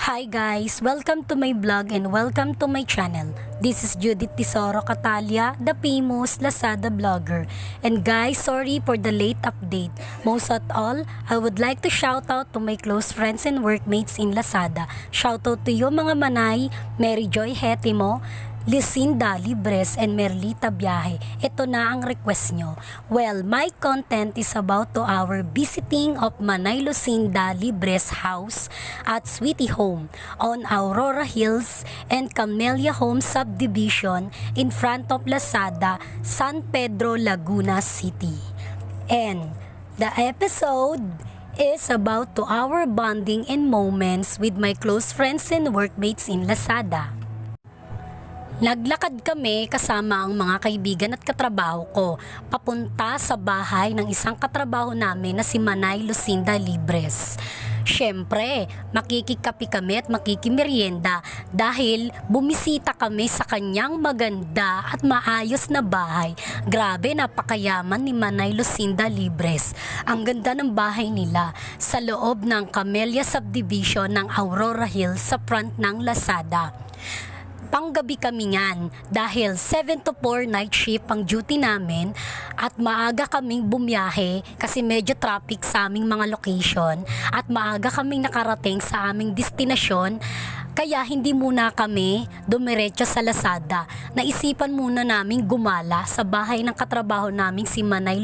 Hi guys! Welcome to my vlog and welcome to my channel. This is Judith Tesoro Catalia, the famous Lazada vlogger. And guys, sorry for the late update. Most of all, I would like to shout out to my close friends and workmates in Lazada. Shout out to you mga manay, Mary Joy Hetimo, Lucinda Libres and Merlita Biahe. Ito na ang request nyo. Well, my content is about to our visiting of Manay Lucinda Libres house at Sweetie Home on Aurora Hills and Camellia Home subdivision in front of Lazada, San Pedro, Laguna City. And the episode is about to our bonding and moments with my close friends and workmates in Lazada. Naglakad kami kasama ang mga kaibigan at katrabaho ko papunta sa bahay ng isang katrabaho namin na si Manay Lucinda Libres. Siyempre, makikikapi kami at makikimerienda dahil bumisita kami sa kanyang maganda at maayos na bahay. Grabe, napakayaman ni Manay Lucinda Libres. Ang ganda ng bahay nila sa loob ng Camellia Subdivision ng Aurora Hills sa front ng Lazada. Panggabi kami niyan dahil 7 to 4 night shift ang duty namin at maaga kaming bumiyahe kasi medyo traffic sa aming mga location at maaga kaming nakarating sa aming destinasyon. Kaya hindi muna kami dumiretso sa Lazada. Naisipan muna naming gumala sa bahay ng katrabaho naming si Manay